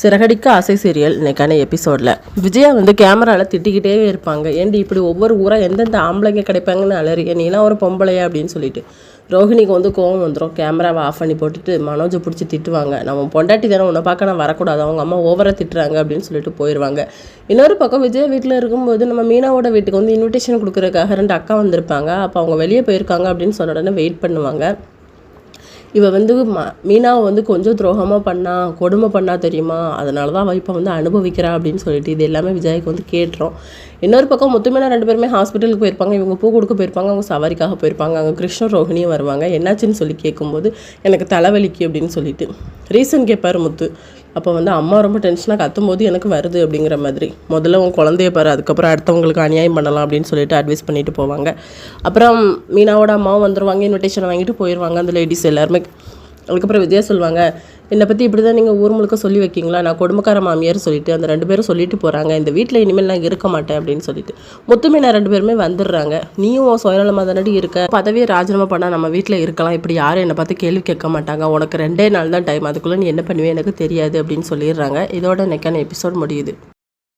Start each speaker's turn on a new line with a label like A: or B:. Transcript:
A: சிறகடிக்க ஆசை சீரியல் இன்னைக்கான எபிசோடில் விஜயா கேமராவில் திட்டிக்கிட்டே இருப்பாங்க. ஏன்டி இப்படி ஒவ்வொரு ஊராக எந்தெந்த ஆம்பளைங்க கிடைப்பாங்கன்னு அலறிய நீலாம் ஒரு பொம்பளையா அப்படின்னு சொல்லிட்டு ரோஹிணிக்கு கோவம் வந்துடும். கேமராவை ஆஃப் பண்ணி போட்டுட்டு மனோஜை பிடிச்சி திட்டுவாங்க. நம்ம பொண்டாட்டி தானே உன்னை பார்க்க நான் வரக்கூடாது, அவங்க அம்மா ஓவராக திட்டுறாங்க அப்படின்னு சொல்லிட்டு போயிடுவாங்க. இன்னொரு பக்கம் விஜய் வீட்டில் இருக்கும்போது நம்ம மீனாவோட வீட்டுக்கு இன்விடேஷன் கொடுக்குறதுக்காக 2 அக்கா வந்திருப்பாங்க. அப்போ அவங்க வெளியே போயிருக்காங்க அப்படின்னு சொன்ன உடனே வெயிட் பண்ணுவாங்க. இவ மீனாவை கொஞ்சம் துரோகமாக பண்ணா, கொடுமை பண்ணா தெரியுமா, அதனால தான் அவள் இப்போ அனுபவிக்கிறா அப்படின்னு சொல்லிட்டு இது எல்லாமே விஜய்க்கு கேட்டுரும். இன்னொரு பக்கம் முத்துமீனா 2 பேருமே ஹாஸ்பிட்டலுக்கு போயிருப்பாங்க. இவங்க பூ கொடுக்க போயிருப்பாங்க, அவங்க சவாரிக்காக போயிருப்பாங்க. அங்கே கிருஷ்ண ரோஹிணியும் வருவாங்க. என்னாச்சுன்னு சொல்லி கேட்கும்போது எனக்கு தலைவலிக்கு அப்படின்னு சொல்லிட்டு ரீசன் கேட்பார் முத்து. அப்போ அம்மா ரொம்ப டென்ஷனாக கத்தும்போது எனக்கு வருது அப்படிங்கிற மாதிரி, முதல்ல உன் குழந்தைய பாரு, அதுக்கப்புறம் அடுத்தவங்களுக்கு அநியாயம் பண்ணலாம் அப்படின்னு சொல்லிட்டு அட்வைஸ் பண்ணிட்டு போவாங்க. அப்புறம் மீனாவோட அம்மாவும் வந்துடுவாங்க, இன்விடேஷன் வாங்கிட்டு போயிடுவாங்க அந்த லேடிஸ் எல்லாருமே. அதுக்கப்புறம் விஜயா சொல்லுவாங்க, என்னை பற்றி இப்படி தான் நீங்கள் ஊர் முழுக்க சொல்லி வைக்கிங்களா, நான் கொடுமைக்கார மாமியார் சொல்லிட்டு அந்த 2 பேரும் சொல்லிட்டு போகிறாங்க, இந்த வீட்டில் இனிமேல் நான் இருக்க மாட்டேன் அப்படின்னு சொல்லிட்டு முத்துமீனா 2 பேருமே வந்துடுறாங்க. நீயும் சுயநலமாக தானடி இருக்க, பதவியை ராஜினாமா பண்ணால் நம்ம வீட்டில் இருக்கலாம், இப்படி யாரும் என்னை பார்த்து கேள்வி கேட்க மாட்டாங்க, உனக்கு 2 நாள் தான் டைம், அதுக்குள்ளே நீ என்ன பண்ணுவே எனக்கு தெரியாது அப்படின்னு சொல்லிடுறாங்க. இதோட இன்னைக்கான எபிசோட் முடியுது.